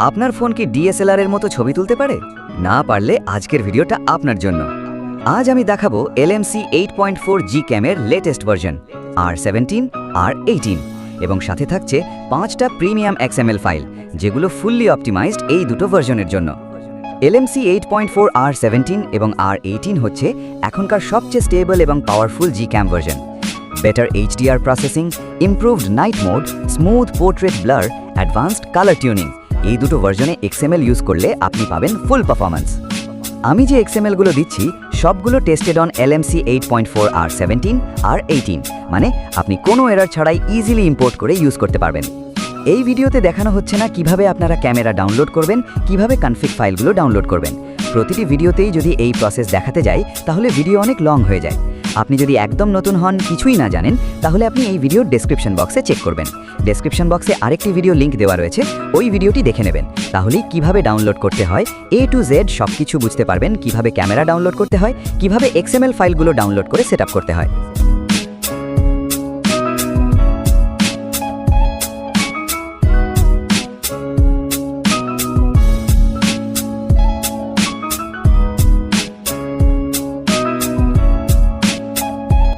আপনার ফোন কি ডিএসএলআর এর মতো ছবি তুলতে পারে? না পারলে আজকের ভিডিওটা আপনার জন্য। আজ আমি দেখাবো LMC 8.4G ক্যামের latest version R17, R18 এবং সাথে থাকছে 5টা প্রিমিয়াম XML ফাইল যেগুলো ফুললি অপটিমাইজড এই দুটো ভার্সনের জন্য। LMC 8.4 R17 এবং R18 হচ্ছে এখনকার সবচেয়ে স্টেবল এবং powerful G cam version. Better HDR processing, improved night mode, smooth portrait blur, advanced colour tuning, এই দুটো ভার্সনে XML ইউজ করলে আপনি পাবেন ফুল পারফরম্যান্স। আমি যে XML গুলো দিচ্ছি সবগুলো tested on LMC 8.4 R17 R18, মানে আপনি কোনো এরর ছাড়াই ইজিলি ইম্পোর্ট করে ইউজ করতে পারবেন। এই ভিডিওতে দেখানো হচ্ছে না কিভাবে আপনারা ক্যামেরা ডাউনলোড করবেন, কিভাবে কনফিগ ফাইলগুলো ডাউনলোড করবেন। প্রতিটি ভিডিওতেই যদি এই প্রসেস দেখাতে যাই তাহলে ভিডিও অনেক লং হয়ে যায়। আপনি যদি একদম নতুন হন, কিছুই না জানেন, তাহলে আপনি এই ভিডিওর ডেসক্রিপশন বক্সে চেক করবেন। ডেসক্রিপশন বক্সে আরেকটি ভিডিও লিংক দেওয়া রয়েছে, ওই ভিডিওটি দেখে নেবেন। তাহলেই কিভাবে ডাউনলোড করতে হয় A to Z সবকিছু বুঝতে পারবেন, কিভাবে ক্যামেরা ডাউনলোড করতে হয়, কিভাবে XML ফাইলগুলো ডাউনলোড করে সেটআপ করতে হয়।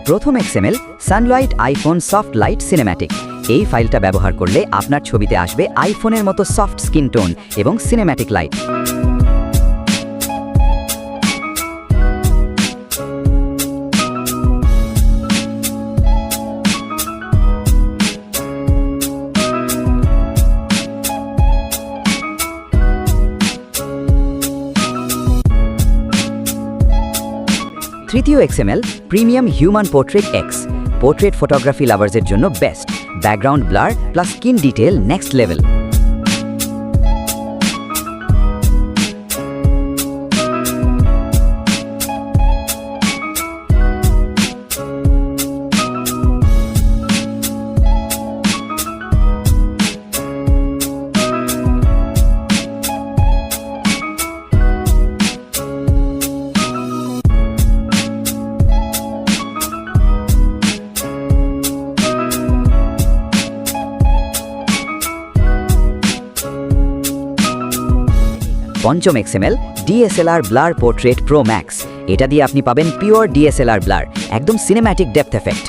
প্রথম XML sunlight iPhone soft light cinematic. এই ফাইলটা ব্যবহার করলে আপনার ছবিতে আসবে আইফোনের মতো সফট স্কিন টোন এবং সিনেম্যাটিক লাইট। তৃতীয় XML premium human portrait X. Portrait photography লাভার্সের জন্য best. Background blur plus skin detail next level. পঞ্চম XML DSLR blur portrait pro max. এটা দিয়ে আপনি পাবেন পিওর DSLR ব্লার, একদম সিনেম্যাটিক ডেপথ এফেক্ট।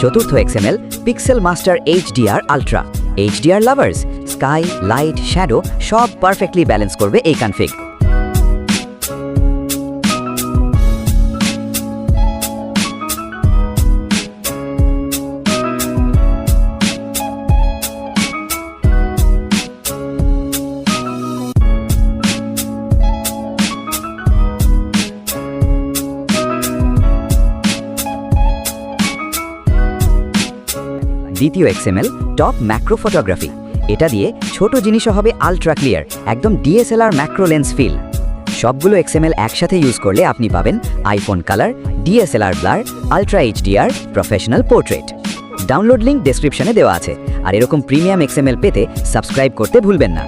চতুর্থ XML pixel master HDR ultra. HDR lovers sky, light, shadow সব পারফেক্টলি ব্যালেন্স করবে এই কনফিগ। দ্বিতীয় XML টপ ম্যাক্রো ফটোগ্রাফি। এটা দিয়ে ছোট জিনিসও হবে আলট্রা ক্লিয়ার, একদম DSLR ম্যাক্রো লেন্স ফিল। সবগুলো XML একসাথে ইউজ করলে আপনি পাবেন iPhone colour, DSLR blur, ultra HDR, professional portrait. Download link ডেসক্রিপশনে দেওয়া আছে। আর এরকম প্রিমিয়াম XML পেতে সাবস্ক্রাইব করতে ভুলবেন না।